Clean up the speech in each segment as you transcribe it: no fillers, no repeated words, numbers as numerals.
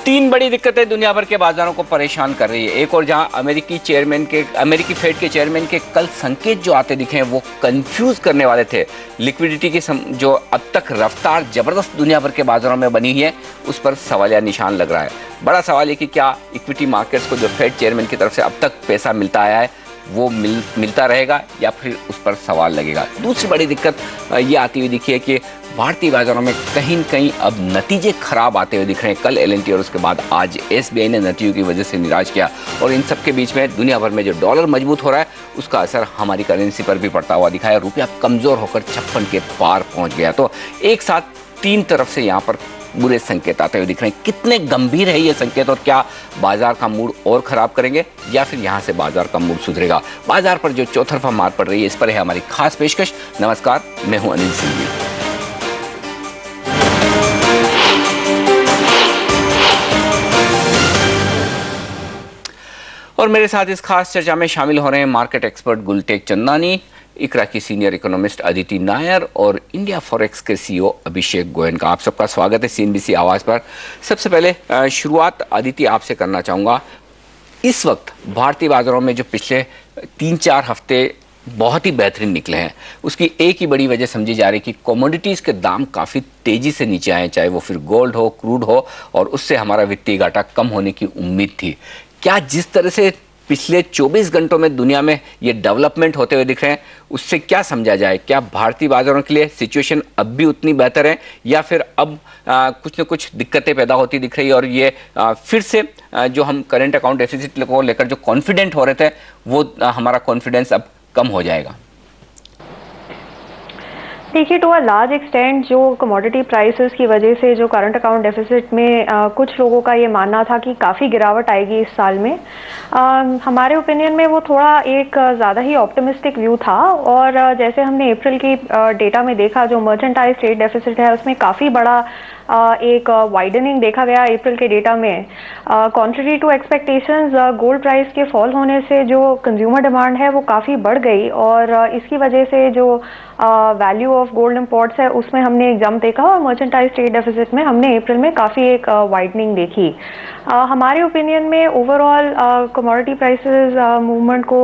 तीन बड़ी दिक्कतें दुनिया भर के बाजारों को परेशान कर रही है। एक और जहां अमेरिकी फेड के चेयरमैन के कल संकेत जो आते दिखे हैं वो कंफ्यूज करने वाले थे। लिक्विडिटी की जो अब तक रफ्तार जबरदस्त दुनिया भर के बाजारों में बनी है उस पर सवालिया निशान लग रहा है। बड़ा सवाल है कि क्या इक्विटी मार्केट्स को जो फेड चेयरमैन की तरफ से अब तक पैसा मिलता आया है वो मिलता रहेगा या फिर उस पर सवाल लगेगा। दूसरी बड़ी दिक्कत ये आती हुई दिखी है कि भारतीय बाजारों में कहीं न कहीं अब नतीजे खराब आते हुए दिख रहे हैं। कल एल&टी और उसके बाद आज एसबीआई ने नतीजों की वजह से निराश किया और इन सब के बीच में दुनिया भर में जो डॉलर मजबूत हो रहा है उसका असर हमारी करेंसी पर भी पड़ता हुआ दिखा है। रुपया कमज़ोर होकर 56 के पार पहुँच गया। तो एक साथ तीन तरफ से यहाँ पर बुरे संकेत आते हुए दिख रहे हैं। कितने गंभीर है ये संकेत और क्या बाजार का मूड और खराब करेंगे या फिर यहाँ से बाजार का मूड सुधरेगा? बाजार पर जो चौतरफा मार पड़ रही है इस पर है हमारी खास पेशकश। नमस्कार, मैं हूं अनिल सिंघवी। और मेरे साथ इस खास चर्चा में शामिल हो रहे हैं मार्केट एक्सपर्ट गुलटेग चंदानी, इकरा की सीनियर इकोनॉमिस्ट अदिति नायर और इंडिया फॉरेक्स के सीईओ अभिषेक गोयनका। आप सबका स्वागत है सीएनबीसी आवाज़ पर। सबसे पहले शुरुआत अदिति आपसे करना चाहूँगा। इस वक्त भारतीय बाजारों में जो पिछले 3-4 हफ्ते बहुत ही बेहतरीन निकले हैं उसकी एक ही बड़ी वजह समझी जा रही है कि कमोडिटीज़ के दाम काफ़ी तेज़ी से नीचे आए, चाहे वो फिर गोल्ड हो, क्रूड हो, और उससे हमारा वित्तीय घाटा कम होने की उम्मीद थी। क्या जिस तरह से पिछले 24 घंटों में दुनिया में ये डेवलपमेंट होते हुए दिख रहे हैं उससे क्या समझा जाए? क्या भारतीय बाजारों के लिए सिचुएशन अब भी उतनी बेहतर है या फिर अब कुछ न कुछ दिक्कतें पैदा होती दिख रही है और ये फिर से जो हम करेंट अकाउंट डेफिसिट को लेकर जो कॉन्फिडेंट हो रहे थे वो हमारा कॉन्फिडेंस अब कम हो जाएगा? देखिए, टू अ लार्ज एक्सटेंट जो कमोडिटी प्राइसेस की वजह से जो करंट अकाउंट डेफिसिट में कुछ लोगों का ये मानना था कि काफ़ी गिरावट आएगी इस साल में, हमारे ओपिनियन में वो थोड़ा एक ज़्यादा ही ऑप्टिमिस्टिक व्यू था। और जैसे हमने अप्रैल की डेटा में देखा, जो मर्चेंटाइज ट्रेड डेफिसिट है उसमें काफ़ी बड़ा एक वाइडनिंग देखा गया अप्रैल के डेटा में। Contrary to expectations, gold price के फॉल होने से जो कंज्यूमर डिमांड है वो काफ़ी बढ़ गई और इसकी वजह से जो वैल्यू ऑफ गोल्ड इंपोर्ट्स है उसमें हमने एक जंप देखा और मर्चेंटाइज ट्रेड डेफिसिट में हमने अप्रैल में काफ़ी एक वाइडनिंग देखी। हमारे ओपिनियन में ओवरऑल कमोडिटी प्राइसेस मूवमेंट को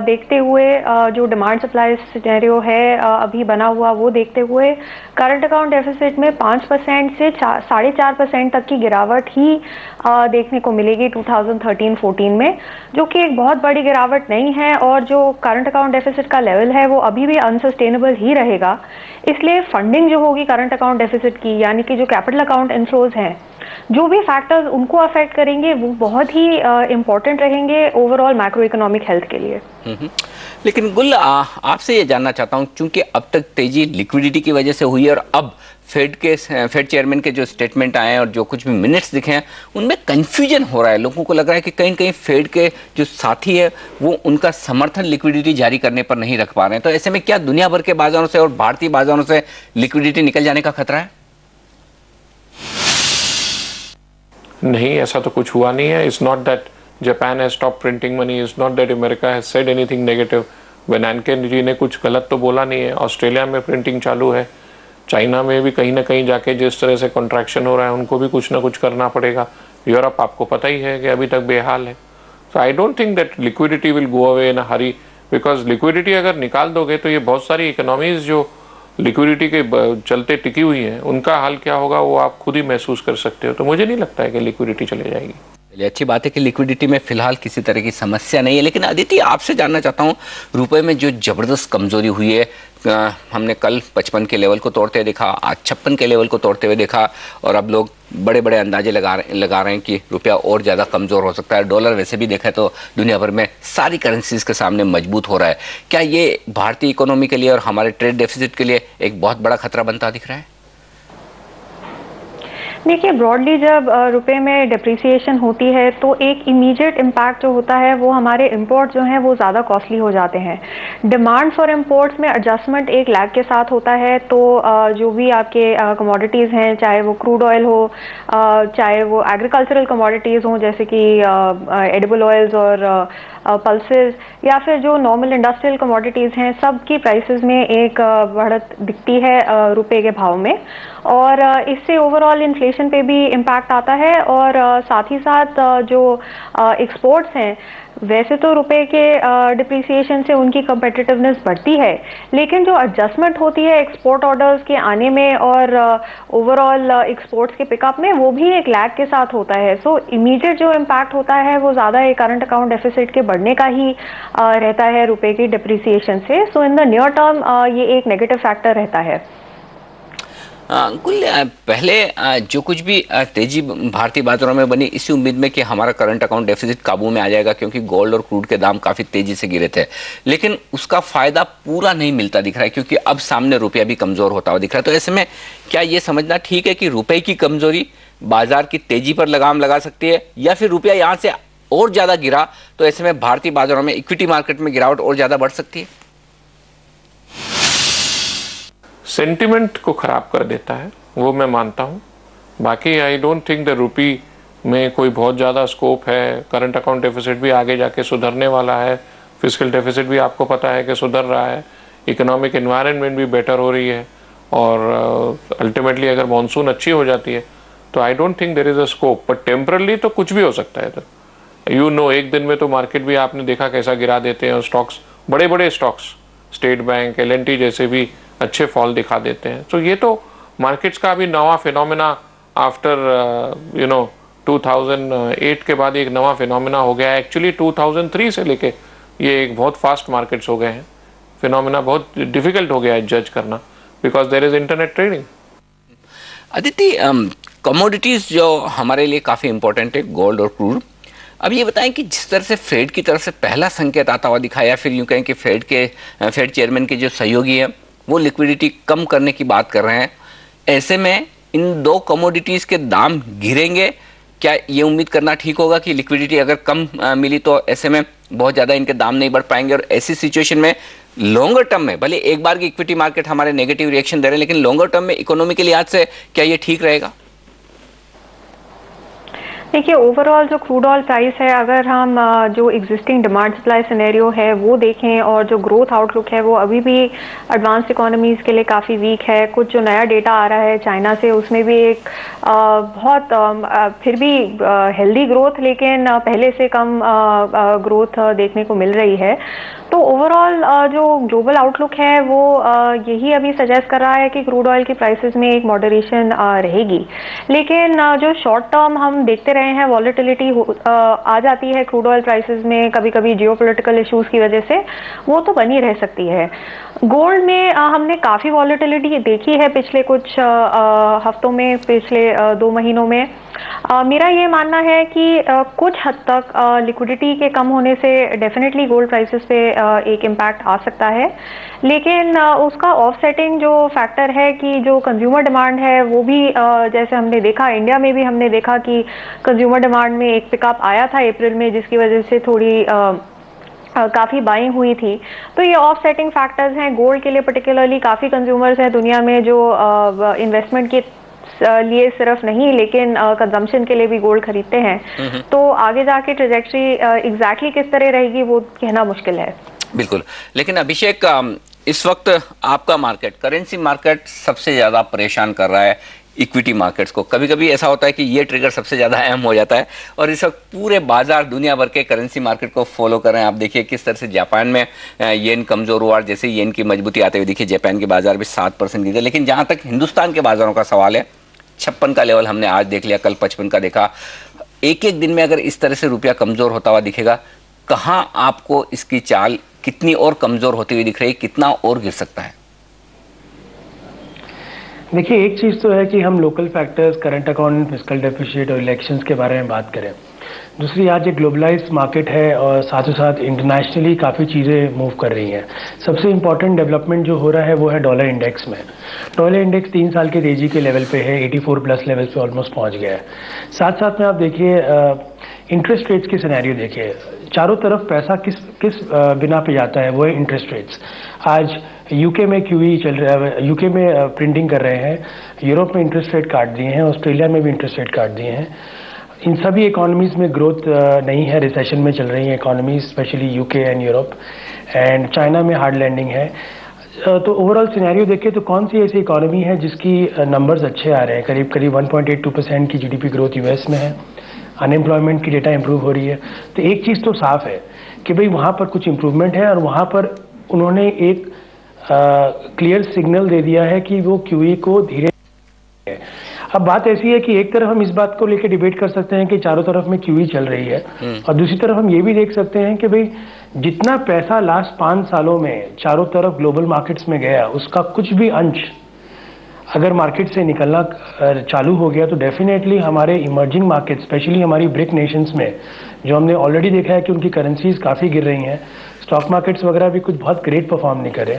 देखते हुए जो डिमांड सप्लाई सिनेरियो है अभी बना हुआ वो देखते हुए करंट अकाउंट डेफिसिट में 5% से 4.5% तक की गिरावट ही देखने को मिलेगी 2013-14 में, जो कि एक बहुत बड़ी गिरावट नहीं है और जो करंट अकाउंट डेफिसिट का लेवल है वो अभी भी अनसस्टेनेबल ही रहेगा। इसलिए फंडिंग जो होगी करंट अकाउंट डेफिसिट की, यानी कि जो कैपिटल अकाउंट इनफ्लोज हैं, जो भी फैक्टर्स उनको अफेक्ट करेंगे वो बहुत ही इम्पोर्टेंट रहेंगे ओवरऑल मैक्रो इकोनॉमिक हेल्थ के लिए। लेकिन गुल, आपसे ये जानना चाहता हूँ, क्योंकि अब तक तेजी लिक्विडिटी की वजह से हुई है और अब फेड चेयरमैन के जो स्टेटमेंट आए हैं और जो कुछ भी मिनट्स दिखे हैं उनमें कंफ्यूजन हो रहा है। लोगों को लग रहा है कि कहीं कहीं फेड के जो साथी है वो उनका समर्थन लिक्विडिटी जारी करने पर नहीं रख पा रहे हैं। तो ऐसे में क्या दुनिया भर के बाजारों से और भारतीय बाजारों से लिक्विडिटी निकल जाने का खतरा है? नहीं, ऐसा तो कुछ हुआ नहीं है। It's not that Japan has stop printing money, it's not that America has said anything negative. Bernanke ji ने कुछ गलत तो बोला नहीं है। ऑस्ट्रेलिया में प्रिंटिंग चालू है, चाइना में भी कहीं ना कहीं जाके जिस तरह से कॉन्ट्रैक्शन हो रहा है उनको भी कुछ ना कुछ करना पड़ेगा। यूरोप आपको पता ही है कि अभी तक बेहाल है। So I don't think that liquidity will go away in a hurry, because liquidity अगर निकाल दोगे तो ये बहुत सारी इकोनॉमीज जो लिक्विडिटी के चलते टिकी हुई हैं उनका हाल क्या होगा वो आप खुद ही महसूस कर सकते हो। तो मुझे नहीं लगता है कि लिक्विडिटी चले जाएगी। अच्छी बात है कि लिक्विडिटी में फिलहाल किसी तरह की समस्या नहीं है। लेकिन अदिति, आपसे जानना चाहता हूँ, रुपए में जो जबरदस्त कमजोरी हुई है, हमने कल 55 के लेवल को तोड़ते हुए देखा, आज 56 के लेवल को तोड़ते हुए देखा और अब लोग बड़े बड़े अंदाजे लगा रहे हैं कि रुपया और ज़्यादा कमज़ोर हो सकता है। डॉलर वैसे भी देखा तो दुनिया भर में सारी करेंसीज के सामने मजबूत हो रहा है। क्या ये भारतीय इकोनॉमी के लिए और हमारे ट्रेड डेफिसिट के लिए एक बहुत बड़ा खतरा बनता दिख रहा है? देखिए, ब्रॉडली जब रुपए में डिप्रिसिएशन होती है तो एक इमीडिएट इम्पैक्ट जो होता है वो हमारे इंपोर्ट जो हैं वो ज़्यादा कॉस्टली हो जाते हैं। डिमांड फॉर इंपोर्ट्स में एडजस्टमेंट एक लैग के साथ होता है। तो जो भी आपके कमोडिटीज़ हैं, चाहे वो क्रूड ऑयल हो, चाहे वो एग्रीकल्चरल कमोडिटीज़ हों जैसे कि एडिबल ऑयल्स और पल्सेस या फिर जो नॉर्मल इंडस्ट्रियल कमोडिटीज़ हैं, सब की प्राइसेस में एक बढ़त दिखती है रुपए के भाव में, और इससे ओवरऑल इन्फ्लेशन पे भी इम्पैक्ट आता है। और साथ ही साथ जो एक्सपोर्ट्स हैं, वैसे तो रुपए के डिप्रिसिएशन से उनकी कम्पिटिटिवनेस बढ़ती है, लेकिन जो एडजस्टमेंट होती है एक्सपोर्ट ऑर्डर्स के आने में और ओवरऑल एक्सपोर्ट्स के पिकअप में, वो भी एक लैग के साथ होता है। सो इमीडिएट जो इम्पैक्ट होता है वो ज़्यादा एक करंट अकाउंट डेफिसिट के बढ़ने का ही रहता है रुपए की डिप्रिसिएशन से। सो इन द नियर टर्म ये एक नेगेटिव फैक्टर रहता है। अंकुल, पहले जो कुछ भी तेजी भारतीय बाजारों में बनी इसी उम्मीद में कि हमारा करंट अकाउंट डेफिसिट काबू में आ जाएगा, क्योंकि गोल्ड और क्रूड के दाम काफ़ी तेजी से गिरे थे, लेकिन उसका फायदा पूरा नहीं मिलता दिख रहा है, क्योंकि अब सामने रुपया भी कमज़ोर होता हुआ दिख रहा है। तो ऐसे में क्या ये समझना ठीक है कि रुपये की कमज़ोरी बाजार की तेजी पर लगाम लगा सकती है, या फिर रुपया यहाँ से और ज़्यादा गिरा तो ऐसे में भारतीय बाजारों में इक्विटी मार्केट में गिरावट और ज़्यादा बढ़ सकती है? सेंटिमेंट को खराब कर देता है, वो मैं मानता हूँ। बाकी आई डोंट थिंक द रूपी में कोई बहुत ज़्यादा स्कोप है। करंट अकाउंट डेफिसिट भी आगे जाके सुधरने वाला है, फिस्कल डेफिसिट भी आपको पता है कि सुधर रहा है, इकोनॉमिक एनवायरनमेंट भी बेटर हो रही है, और अल्टीमेटली अगर मॉनसून अच्छी हो जाती है तो I don't think there is a scope. But temporarily तो कुछ भी हो सकता है। तो एक दिन में तो मार्केट भी आपने देखा कैसा गिरा देते हैं, स्टॉक्स, बड़े बड़े स्टॉक्स, स्टेट बैंक, LNT जैसे भी अच्छे फॉल दिखा देते हैं। तो ये तो मार्केट्स का अभी नवा फिनोमेना आफ्टर 2008 के बाद एक नवा फिनोमेना हो गया है। एक्चुअली 2003 से लेके ये एक बहुत फास्ट मार्केट्स हो गए हैं। फिनोमेना बहुत डिफिकल्ट हो गया है जज करना, because there is internet trading. Aditi, commodities जो हमारे लिए काफ़ी इंपॉर्टेंट है, गोल्ड और क्रूड, अब ये बताएं कि जिस तरह से फेड की तरफ से पहला संकेत आता हुआ दिखा, या फिर यूँ कहें कि फेड चेयरमैन के जो सहयोगी हैं वो लिक्विडिटी कम करने की बात कर रहे हैं, ऐसे में इन दो कमोडिटीज़ के दाम गिरेंगे? क्या ये उम्मीद करना ठीक होगा कि लिक्विडिटी अगर कम मिली तो ऐसे में बहुत ज़्यादा इनके दाम नहीं बढ़ पाएंगे, और ऐसी सिचुएशन में लॉन्गर टर्म में, भले एक बार की इक्विटी मार्केट हमारे नेगेटिव रिएक्शन दे रहे हैं, लेकिन लॉन्गर टर्म में इकोनॉमी के लिहाज से क्या ये ठीक रहेगा? देखिए, ओवरऑल जो क्रूड ऑयल प्राइस है, अगर हम जो एग्जिस्टिंग डिमांड सप्लाई सिनेरियो है वो देखें, और जो ग्रोथ आउटलुक है वो अभी भी एडवांस्ड इकोनॉमीज़ के लिए काफ़ी वीक है। कुछ जो नया डेटा आ रहा है चाइना से, उसमें भी एक बहुत फिर भी हेल्दी ग्रोथ, लेकिन पहले से कम ग्रोथ देखने को मिल रही है। तो ओवरऑल जो ग्लोबल आउटलुक है वो यही अभी सजेस्ट कर रहा है कि क्रूड ऑयल की प्राइसेस में एक मॉडरेशन रहेगी, लेकिन जो शॉर्ट टर्म हम देखते रहे हैं, वॉलेटिलिटी आ जाती है क्रूड ऑयल प्राइसेस में कभी कभी जियोपॉलिटिकल इश्यूज की वजह से, वो तो बनी रह सकती है। गोल्ड में हमने काफ़ी वॉलेटिलिटी देखी है पिछले कुछ हफ्तों में, पिछले 2 महीनों में। मेरा ये मानना है कि कुछ हद तक लिक्विडिटी के कम होने से डेफिनेटली गोल्ड प्राइसेस पे एक इम्पैक्ट आ सकता है, लेकिन उसका ऑफसेटिंग जो फैक्टर है कि जो कंज्यूमर डिमांड है वो भी जैसे हमने देखा, इंडिया में भी हमने देखा कि कंज्यूमर डिमांड में एक पिकअप आया था अप्रैल में, जिसकी वजह से थोड़ी काफ़ी बाइंग हुई थी। तो ये ऑफसेटिंग फैक्टर्स हैं गोल्ड के लिए, पर्टिकुलरली काफ़ी कंज्यूमर्स हैं दुनिया में जो इन्वेस्टमेंट के लिए सिर्फ नहीं लेकिन कंजम्पशन के लिए भी गोल्ड खरीदते हैं। तो आगे जाके ट्रेजेक्टरी एग्जैक्टली किस तरह रहेगी वो कहना मुश्किल है। बिल्कुल, लेकिन अभिषेक, इस वक्त आपका मार्केट, करेंसी मार्केट सबसे ज़्यादा परेशान कर रहा है इक्विटी मार्केट्स को। कभी कभी ऐसा होता है कि ये ट्रिगर सबसे ज़्यादा अहम हो जाता है, और इस वक्त पूरे बाजार दुनिया भर के करेंसी मार्केट को फॉलो कर रहे हैं। आप देखिए किस तरह से जापान में येन कमज़ोर हुआ, जैसे येन की मजबूती आते हुए देखिए जापान के बाजार भी 7% गिरे। लेकिन जहाँ तक हिंदुस्तान के बाजारों का सवाल है, 56 का लेवल हमने आज देख लिया, कल 55 का देखा। एक एक दिन में अगर इस तरह से रुपया कमज़ोर होता हुआ दिखेगा, कहाँ आपको इसकी चाल कितनी और कमज़ोर होती हुई दिख रही है, कितना और गिर सकता है? देखिए, एक चीज़ तो है कि हम local factors, current account, fiscal deficit और इलेक्शंस के बारे में बात करें। दूसरी, आज एक ग्लोबलाइज्ड मार्केट है और साथ ही साथ इंटरनेशनली काफ़ी चीज़ें मूव कर रही हैं। सबसे इम्पॉर्टेंट डेवलपमेंट जो हो रहा है वो है डॉलर इंडेक्स में। डॉलर इंडेक्स 3 साल के तेजी के लेवल पे है, 84 प्लस लेवल पे ऑलमोस्ट पहुंच गया है। साथ साथ में आप देखिए इंटरेस्ट रेट्स की सिनेरियो देखिए, चारों तरफ पैसा किस बिना पे जाता है, वो है इंटरेस्ट रेट्स। आज यूके में QE चल रहा है, यूके में प्रिंटिंग कर रहे हैं, यूरोप में इंटरेस्ट रेट काट दिए हैं, ऑस्ट्रेलिया में भी इंटरेस्ट रेट काट दिए हैं। इन सभी इकोनॉमीज में ग्रोथ नहीं है, रिसेशन में चल रही है economy, specially UK and Europe, and China में हार्ड लैंडिंग है। तो ओवरऑल सिनेरियो देखें तो कौन सी ऐसी इकोनॉमी है जिसकी नंबर्स अच्छे आ रहे हैं, करीब करीब 1.82% की जीडीपी ग्रोथ यूएस में है, अनएम्प्लॉयमेंट की डेटा इंप्रूव हो रही है। तो एक चीज़ तो साफ है कि भाई वहाँ पर कुछ इम्प्रूवमेंट है और वहाँ पर उन्होंने एक क्लियर सिग्नल दे दिया है कि वो क्यूई को धीरे। अब बात ऐसी है कि एक तरफ हम इस बात को लेकर डिबेट कर सकते हैं कि चारों तरफ में क्यूई चल रही है, और दूसरी तरफ हम ये भी देख सकते हैं कि भाई जितना पैसा लास्ट 5 सालों में चारों तरफ ग्लोबल मार्केट्स में गया, उसका कुछ भी अंश अगर मार्केट से निकलना चालू हो गया तो डेफिनेटली हमारे इमर्जिंग मार्केट, स्पेशली हमारी ब्रिक नेशंस में, जो हमने ऑलरेडी देखा है कि उनकी करेंसीज काफ़ी गिर रही हैं, स्टॉक मार्केट्स वगैरह भी कुछ बहुत ग्रेट परफॉर्म नहीं कर रहे,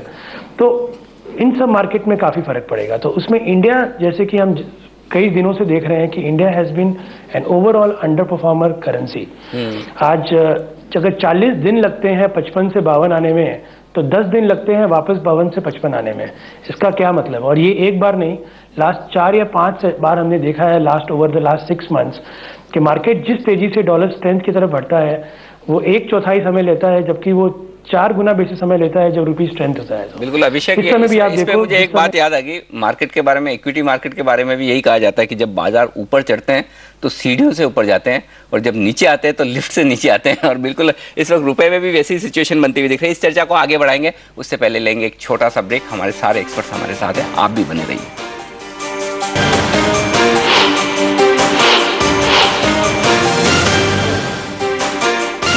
तो इन सब मार्केट में काफ़ी फर्क पड़ेगा। तो उसमें इंडिया, जैसे कि हम कई दिनों से देख रहे हैं कि India has been an overall under performer currency. आज अगर 40 दिन लगते हैं 55 से 52 आने में, तो 10 दिन लगते हैं वापस 52 से 55 आने में। इसका क्या मतलब? और ये एक बार नहीं, लास्ट 4 या 5 बार हमने देखा है ओवर द लास्ट 6 मंथ्स कि मार्केट जिस तेजी से डॉलर स्ट्रेंथ की तरफ बढ़ता है वो 1/4 समय लेता है, जबकि वो 4 गुना बेसी समय लेता है जब रुपी स्ट्रेंथ होता है। बिल्कुल अभिषेक, इस पे मुझे एक बात याद आ गई मार्केट के बारे में, इक्विटी मार्केट के बारे में भी यही कहा जाता है कि जब बाजार ऊपर चढ़ते हैं तो सीढ़ियों से ऊपर जाते हैं, और जब नीचे आते हैं तो लिफ्ट से नीचे आते हैं। और बिल्कुल इस वक्त रुपए में भी वैसी सिचुएशन बनती हुई दिख रही है। इस चर्चा को आगे बढ़ाएंगे, उससे पहले लेंगे एक छोटा सा ब्रेक। हमारे सारे एक्सपर्ट्स हमारे साथ हैं, आप भी बने रहिए।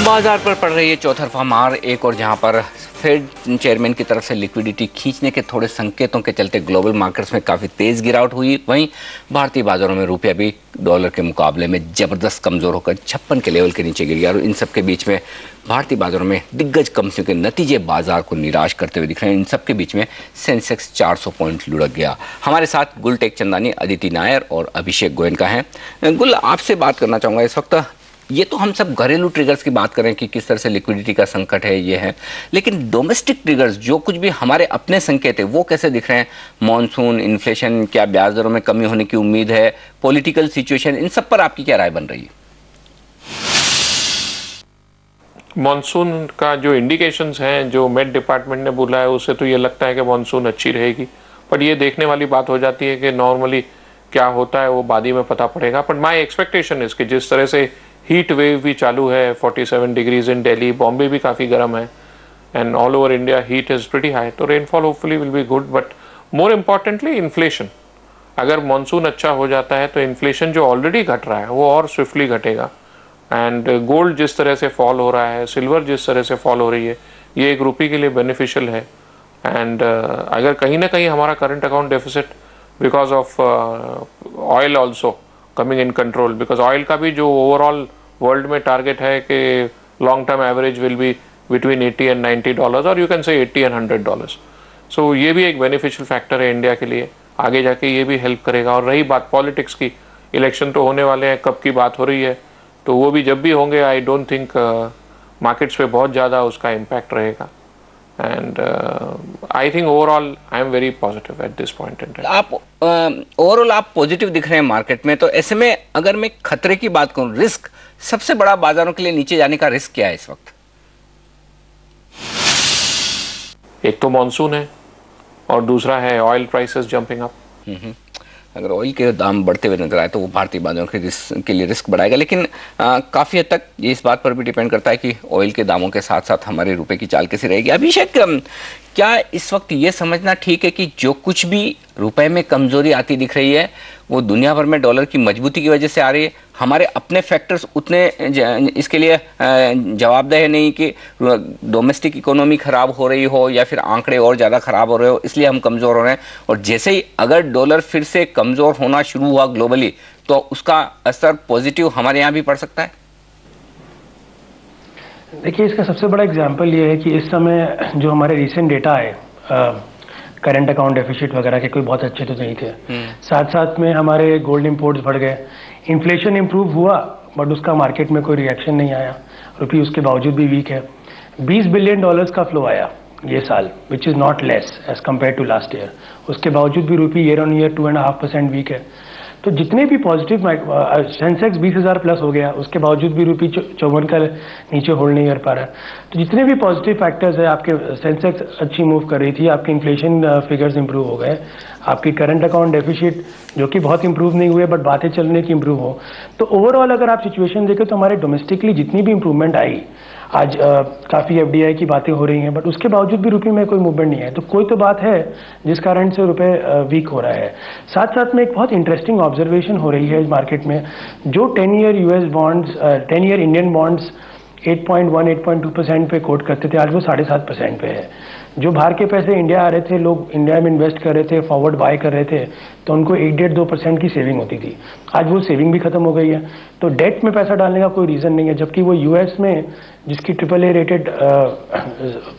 बाजार पर पड़ रही है चौतरफा मार, एक और जहां पर फेड चेयरमैन की तरफ से लिक्विडिटी खींचने के थोड़े संकेतों के चलते ग्लोबल मार्केट्स में काफ़ी तेज़ गिरावट हुई, वहीं भारतीय बाजारों में रुपया भी डॉलर के मुकाबले में ज़बरदस्त कमज़ोर होकर 56 के लेवल के नीचे गिर गया। और इन सब के बीच में भारतीय बाजारों में दिग्गज कंपनियों के नतीजे बाजार को निराश करते हुए दिख रहे हैं। इन सब के बीच में सेंसेक्स 400 पॉइंट लुढ़क गया। हमारे साथ गुलटेक चंदानी, अदिति नायर और अभिषेक गोयनका हैं। गुल, आपसे बात करना चाहूँगा इस वक्त, ये तो हम सब घरेलू ट्रिगर्स की बात करें कि किस तरह से लिक्विडिटी का संकट है, ये है, लेकिन डोमेस्टिक ट्रिगर्स जो कुछ भी हमारे अपने संकेत है वो कैसे दिख रहे हैं? मॉनसून, इन्फ्लेशन, क्या ब्याज दरों में कमी होने की उम्मीद है, पॉलिटिकल सिचुएशन, इन सब पर आपकी क्या राय बन रही है? मॉनसून का जो इंडिकेशंस हैं, जो मेट डिपार्टमेंट ने बोला है, उससे तो ये लगता है कि मॉनसून अच्छी रहेगी, पर ये देखने वाली बात हो जाती है कि नॉर्मली क्या होता है वो बाद ही में पता पड़ेगा। बट माई एक्सपेक्टेशन इज कि जिस तरह से हीट वेव भी चालू है, 47 डिग्रीज इन दिल्ली, बॉम्बे भी काफ़ी गर्म है, and all over India heat is pretty high, तो rainfall hopefully will be good. But more importantly inflation, अगर मानसून अच्छा हो जाता है तो इन्फ्लेशन जो ऑलरेडी घट रहा है वो और स्विफ्टली घटेगा। एंड गोल्ड जिस तरह से फॉल हो रहा है, सिल्वर जिस तरह से फॉल हो रही है, ये एक रुपये के लिए बेनिफिशियल है। एंड अगर कहीं ना कहीं हमारा current account deficit because of oil also coming in control, because oil का भी जो ओवरऑल वर्ल्ड में टारगेट है कि long term average will be between $80 and $90, और यू कैन से $80 and $100। सो ये भी एक बेनिफिशियल फैक्टर है इंडिया के लिए, आगे जाके ये भी हेल्प करेगा। और रही बात पॉलिटिक्स की, इलेक्शन तो होने वाले हैं, कब की बात हो रही है, तो वो भी जब भी होंगे आई डोंट थिंक मार्केट्स पे बहुत ज़्यादा उसका इम्पैक्ट रहेगा। And I think overall I am very positive at this point in time. आप ओवरऑल आप पॉजिटिव दिख रहे हैं मार्केट में, तो ऐसे में अगर मैं खतरे की बात करूं, रिस्क, सबसे बड़ा बाजारों के लिए नीचे जाने का रिस्क क्या है इस वक्त? एक तो मॉनसून है और दूसरा है ऑयल प्राइसेस जंपिंग अप। अगर ऑयल के दाम बढ़ते हुए नजर आए तो वो भारतीय बाजारों के लिए रिस्क बढ़ाएगा, लेकिन काफ़ी हद तक ये इस बात पर भी डिपेंड करता है कि ऑयल के दामों के साथ साथ हमारे रुपए की चाल कैसी रहेगी। अभिषेक, क्या इस वक्त ये समझना ठीक है कि जो कुछ भी रुपए में कमजोरी आती दिख रही है वो दुनिया भर में डॉलर की मजबूती की वजह से आ रही है? हमारे अपने फैक्टर्स उतने इसके लिए जवाबदेह नहीं कि डोमेस्टिक इकोनॉमी खराब हो रही हो या फिर आंकड़े और ज़्यादा खराब हो रहे हो इसलिए हम कमज़ोर हो रहे हैं, और जैसे ही अगर डॉलर फिर से कमज़ोर होना शुरू हुआ ग्लोबली तो उसका असर पॉजिटिव हमारे यहाँ भी पड़ सकता है? देखिए, इसका सबसे बड़ा एग्जांपल ये है कि इस समय जो हमारे रिसेंट डेटा है, करंट अकाउंट डेफिसिट वगैरह के कोई बहुत अच्छे तो नहीं थे, साथ साथ में हमारे गोल्ड इंपोर्ट्स बढ़ गए, इन्फ्लेशन इंप्रूव हुआ बट उसका मार्केट में कोई रिएक्शन नहीं आया, रुपये उसके बावजूद भी वीक है। $20 बिलियन का फ्लो आया ये साल, which is not less as compare to last year, उसके बावजूद भी रुपये ईयर ऑन ईयर 2.5% वीक है। तो जितने भी पॉजिटिव सेंसेक्स 20,000 प्लस हो गया, उसके बावजूद भी रुपये 54 का नीचे होल्ड नहीं कर पा रहा। तो जितने भी पॉजिटिव फैक्टर्स है, आपके सेंसेक्स अच्छी मूव कर रही थी, आपके इन्फ्लेशन फिगर्स इंप्रूव हो गए, आपकी करंट अकाउंट डेफिसिट जो कि बहुत इंप्रूव नहीं हुए बट बातें चलने की इंप्रूव हो, तो ओवरऑल अगर आप सिचुएशन देखें तो हमारे डोमेस्टिकली जितनी भी इंप्रूवमेंट आई, आज काफ़ी एफडीआई की बातें हो रही हैं, बट उसके बावजूद भी रुपये में कोई मूवमेंट नहीं है। तो कोई तो बात है जिस कारण से रुपये वीक हो रहा है। साथ साथ में एक बहुत इंटरेस्टिंग ऑब्जर्वेशन हो रही है इस मार्केट में, जो 10 year US bonds 10 year Indian bonds 8.1-8.2% पे कोट करते थे, आज वो 7.5% पे है। जो बाहर के पैसे इंडिया आ रहे थे, लोग इंडिया में इन्वेस्ट कर रहे थे, फॉरवर्ड बाय कर रहे थे, तो उनको 1-1.5-2% की सेविंग होती थी, आज वो सेविंग भी खत्म हो गई है। तो डेट में पैसा डालने का कोई रीज़न नहीं है, जबकि वो यूएस में जिसकी AAA रेटेड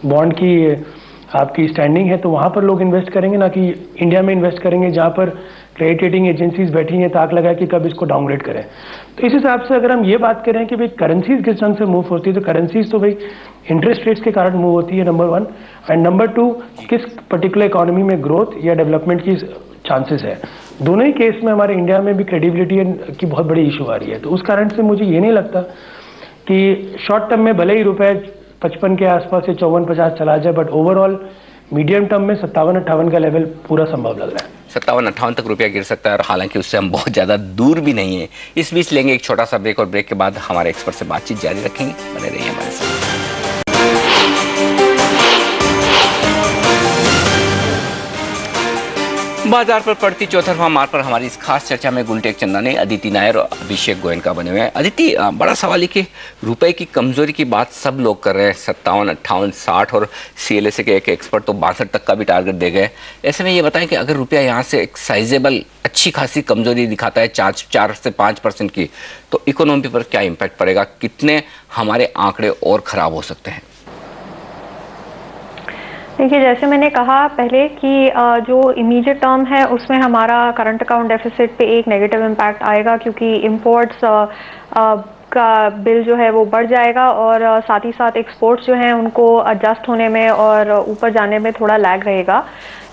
बॉन्ड की आपकी स्टैंडिंग है, तो वहाँ पर लोग इन्वेस्ट करेंगे, ना कि इंडिया में इन्वेस्ट करेंगे जहाँ पर क्रेडिट रेटिंग एजेंसीज बैठी हैं ताक लगा कि कब इसको डाउनग्रेड करें। तो इस हिसाब से अगर हम ये बात करें कि भाई करेंसीज किस ढंग से मूव होती है, तो करेंसीज तो भाई इंटरेस्ट रेट्स के कारण मूव होती है, नंबर 1, एंड नंबर 2 किस पर्टिकुलर इकोनॉमी में ग्रोथ या डेवलपमेंट की चांसेस है। दोनों ही केस में हमारे इंडिया में भी क्रेडिबिलिटी की बहुत बड़ी इशू आ रही है। तो उस कारण से मुझे ये नहीं लगता कि शॉर्ट टर्म में भले ही रुपए 55 के आसपास से 54-50 चला जाए, बट ओवरऑल मीडियम टर्म में 57-58 का लेवल पूरा संभव लग रहा है। 57-58 तक रुपया गिर सकता है, और हालांकि उससे हम बहुत ज़्यादा दूर भी नहीं है। इस बीच लेंगे एक छोटा सा ब्रेक, और ब्रेक के बाद हमारे एक्सपर्ट से बातचीत जारी रखेंगे। बने रहिए हमारे साथ। बाजार पर पड़ती चौतरफा मार पर हमारी इस खास चर्चा में गुलटेक चंदा ने अदिति नायर और अभिषेक गोयनका बने हुए हैं। अदिति, बड़ा सवाल है कि रुपए की कमजोरी की बात सब लोग कर रहे हैं, 57, 58, 60, और CLSA के एक एक्सपर्ट तो 62 तक का भी टारगेट दे गए। ऐसे में ये बताएं कि अगर रुपया यहाँ से एक साइजेबल अच्छी खासी कमजोरी दिखाता है 4 से 5% की, तो इकोनॉमी पर क्या इम्पैक्ट पड़ेगा, कितने हमारे आंकड़े और खराब हो सकते हैं? देखिए, जैसे मैंने कहा पहले कि जो इमीडिएट टर्म है उसमें हमारा करंट अकाउंट डेफिसिट पे एक नेगेटिव इम्पैक्ट आएगा, क्योंकि इंपोर्ट्स का बिल जो है वो बढ़ जाएगा, और साथ ही साथ एक्सपोर्ट्स जो हैं उनको एडजस्ट होने में और ऊपर जाने में थोड़ा लैग रहेगा।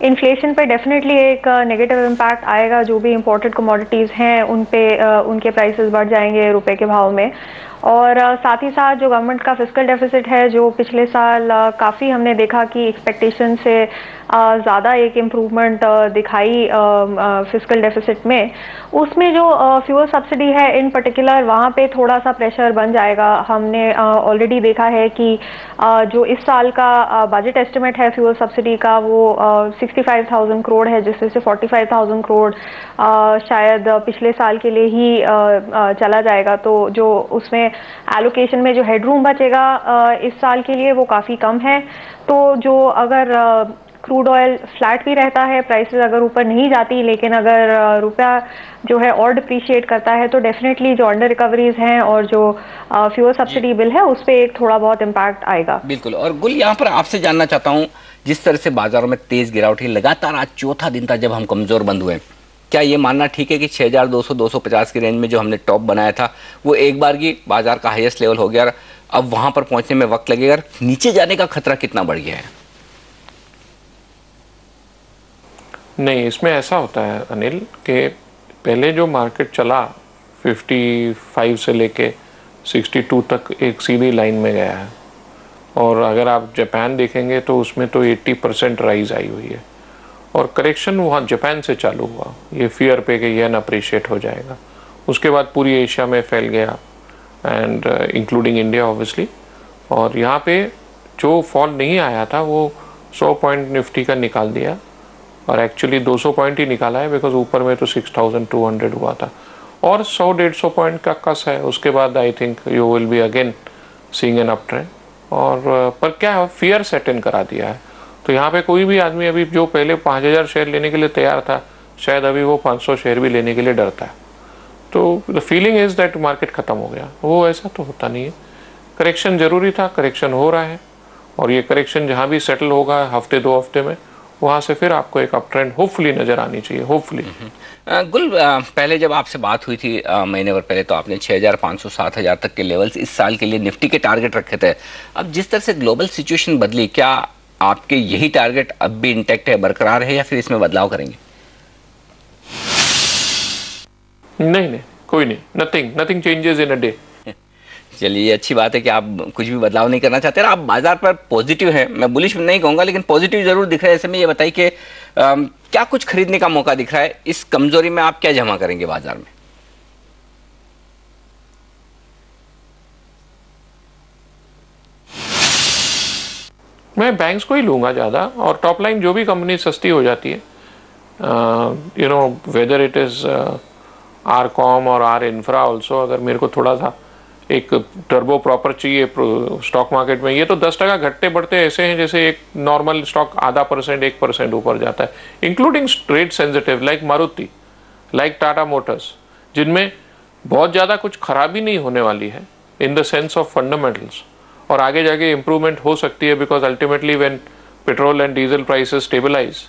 इन्फ्लेशन पे डेफिनेटली एक नेगेटिव इम्पैक्ट आएगा, जो भी इंपोर्टेड कमोडिटीज़ हैं उन पे उनके प्राइसेस बढ़ जाएंगे रुपए के भाव में। और साथ ही साथ जो गवर्नमेंट का फिस्कल डेफिसिट है, जो पिछले साल काफ़ी हमने देखा कि एक्सपेक्टेशन से ज़्यादा एक इम्प्रूवमेंट दिखाई फिस्कल डेफिसिट में, उसमें जो फ्यूल सब्सिडी है इन पर्टिकुलर, वहाँ पे थोड़ा सा प्रेशर बन जाएगा। हमने ऑलरेडी देखा है कि जो इस साल का बजट एस्टिमेट है फ्यूल सब्सिडी का, वो 65,000 करोड़ है, जिसमें से 45,000 करोड़ शायद पिछले साल के लिए ही चला जाएगा। तो जो उसमें एलोकेशन में जो हेडरूम बचेगा इस साल के लिए, वो काफ़ी कम है। तो जो अगर क्रूड ऑयल फ्लैट भी रहता है, प्राइसेस अगर ऊपर नहीं जाती, लेकिन अगर रुपया जो है और डिप्रिशिएट करता है, तो डेफिनेटली जो अंडर रिकवरीज हैं और जो फ्यूल सब्सिडी बिल है उस पर एक थोड़ा बहुत इम्पैक्ट आएगा। बिल्कुल। और गुल, यहाँ पर आपसे जानना चाहता हूँ, जिस तरह से बाजारों में तेज गिरावट है, लगातार आज चौथा दिन था जब हम कमजोर बंद हुए, क्या ये मानना ठीक है कि 6,200-250 की रेंज में जो हमने टॉप बनाया था वो एक बार की बाजार का हाईएस्ट लेवल हो गया, और अब वहां पर पहुंचने में वक्त लगेगा? नीचे जाने का खतरा कितना बढ़ गया है? नहीं, इसमें ऐसा होता है अनिल कि पहले जो मार्केट चला 55 से लेके 62 तक एक सीधी लाइन में गया है, और अगर आप जापान देखेंगे तो उसमें तो 80% राइज आई हुई है, और करेक्शन वहाँ जापान से चालू हुआ, ये फियर पे कि येन अप्रिशिएट हो जाएगा। उसके बाद पूरी एशिया में फैल गया, एंड इंक्लूडिंग इंडिया ऑब्वियसली। और यहाँ पे जो फॉल नहीं आया था वो 100 पॉइंट निफ्टी का निकाल दिया, और एक्चुअली 200 पॉइंट ही निकाला है, बिकॉज ऊपर में तो 6,200 हुआ था, और 100-150 पॉइंट का कस है। उसके बाद I think you will be again seeing an up trend. और पर क्या फियर सेट इन करा दिया है, तो यहाँ पे कोई भी आदमी अभी जो पहले 5,000 शेयर लेने के लिए तैयार था, शायद अभी वो 500 शेयर भी लेने के लिए डरता है। तो the feeling is that market खत्म हो गया। वो ऐसा तो होता नहीं है, करेक्शन जरूरी था, करेक्शन हो रहा है, और ये करेक्शन जहाँ भी सेटल होगा हफ्ते 2 हफ्ते में, वहाँ से फिर आपको एक अप ट्रेंड होपफुली नजर आनी चाहिए, होपफुली। गुल, पहले जब आपसे बात हुई थी महीने भर पहले, तो आपने 6,500 7,000 तक के लेवल्स इस साल के लिए निफ्टी के टारगेट रखे थे। अब जिस तरह से ग्लोबल सिचुएशन बदली, क्या आपके यही टारगेट अब भी इंटैक्ट है, बरकरार है, या फिर इसमें बदलाव करेंगे? नहीं, कोई नहीं, nothing changes in a day. चलिए, ये अच्छी बात है कि आप कुछ भी बदलाव नहीं करना चाहते। आप बाजार पर पॉजिटिव हैं, मैं बुलिश नहीं कहूंगा लेकिन पॉजिटिव जरूर दिख रहा है। ऐसे में ये बताइए कि क्या कुछ खरीदने का मौका दिख रहा है? इस कमजोरी में आप क्या जमा करेंगे बाजार में? मैं बैंक्स को ही लूंगा ज़्यादा, और टॉप लाइन जो भी कंपनी सस्ती हो जाती है, you know whether it is R com और आर इंफ्रा ऑल्सो, अगर मेरे को थोड़ा सा एक टर्बो प्रॉपर चाहिए स्टॉक मार्केट में, ये तो 10% घटते बढ़ते ऐसे हैं जैसे एक नॉर्मल स्टॉक 0.5% 1% ऊपर जाता है, including rate sensitive like Maruti, like Tata motors, जिनमें बहुत ज़्यादा कुछ खराबी नहीं होने वाली है in the sense of fundamentals, और आगे जाके इम्प्रूवमेंट हो सकती है, because ultimately when petrol and diesel prices stabilise,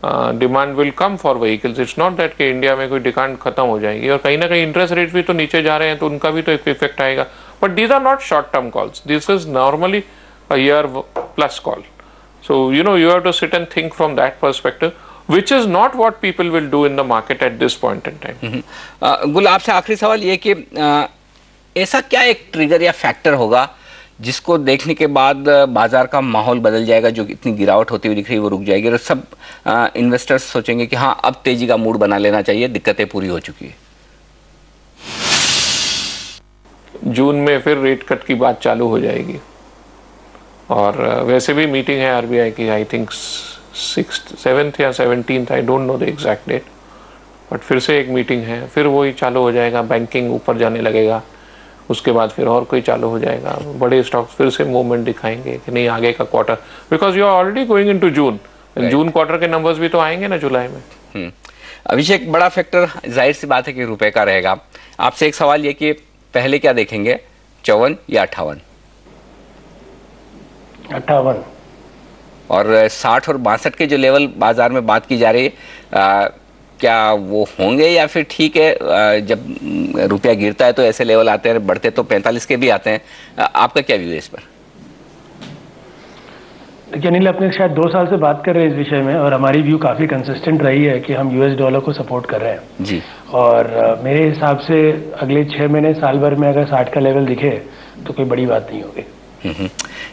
demand will come for vehicles. It's not that कि इंडिया में कोई डिमांड खत्म हो जाएगी, और कहीं ना कहीं इंटरेस्ट रेट भी तो नीचे जा रहे हैं, तो उनका भी तो एक इफेक्ट आएगा। But these are not short term calls, this is normally a year plus call, so you know you have to sit and think from that perspective, which is not what people will do in the market at this point in time. गुल, आपसे आखिरी सवाल ये कि ऐसा क्या एक trigger या फैक्टर होगा जिसको देखने के बाद बाजार का माहौल बदल जाएगा, जो इतनी गिरावट होती हुई दिख रही है वो रुक जाएगी और सब इन्वेस्टर्स सोचेंगे कि हाँ अब तेजी का मूड बना लेना चाहिए, दिक्कतें पूरी हो चुकी है? जून में फिर रेट कट की बात चालू हो जाएगी, और वैसे भी मीटिंग है आरबीआई की, आई थिंक 6th 7th या 17th, I don't know the exact date, but फिर से एक मीटिंग है, फिर वही चालू हो जाएगा, बैंकिंग ऊपर जाने लगेगा, उसके बाद फिर और कोई चालू हो जाएगा, बड़े स्टॉक्स फिर से मूवमेंट दिखाएंगे कि नहीं आगे का quarter, because you are already going into June, June quarter के नंबर्स भी तो आएंगे ना जुलाई में। अभिषेक, बड़ा फैक्टर जाहिर सी बात है कि रुपए का रहेगा। आपसे एक सवाल ये कि पहले क्या देखेंगे, 54 या 58? 58। और 60 और 62 के जो लेवल बाजार में बात की जा रही है, क्या वो होंगे या फिर ठीक है जब रुपया गिरता है तो ऐसे लेवल आते हैं, बढ़ते तो 45 के भी आते हैं? आपका क्या व्यू है इस पर? देखिए अनिल, अपने शायद 2 साल से बात कर रहे हैं इस विषय में, और हमारी व्यू काफ़ी कंसिस्टेंट रही है कि हम यूएस डॉलर को सपोर्ट कर रहे हैं जी। और मेरे हिसाब से अगले 6 महीने साल भर में अगर 60 का लेवल दिखे तो कोई बड़ी बात नहीं होगी।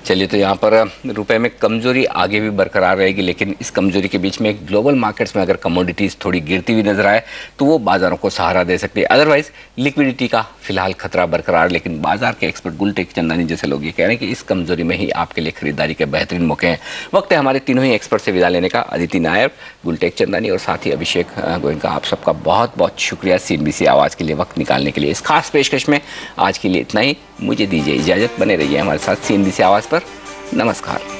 चलिए, तो यहाँ पर रुपए में कमजोरी आगे भी बरकरार रहेगी, लेकिन इस कमजोरी के बीच में ग्लोबल मार्केट्स में अगर कमोडिटीज थोड़ी गिरती हुई नजर आए तो वो बाजारों को सहारा दे सकती है। अदरवाइज लिक्विडिटी का फिलहाल खतरा बरकरार, लेकिन बाजार के एक्सपर्ट गुलटेक चंदानी जैसे लोग ये कह रहे हैं कि इस कमजोरी में ही आपके लिए खरीदारी के बेहतरीन मौके हैं। वक्त है हमारे तीनों ही एक्सपर्ट से विदा लेने का। अदिति नायर, गुलटेक चंदानी और साथ ही अभिषेक गोयनका, आप सबका बहुत बहुत शुक्रिया CNBC आवाज़ के लिए वक्त निकालने के लिए। इस खास पेशकश में आज के लिए इतना ही, मुझे दीजिए इजाज़त, बने रहिए हमारे साथ CNBC आवाज़ पर। नमस्कार।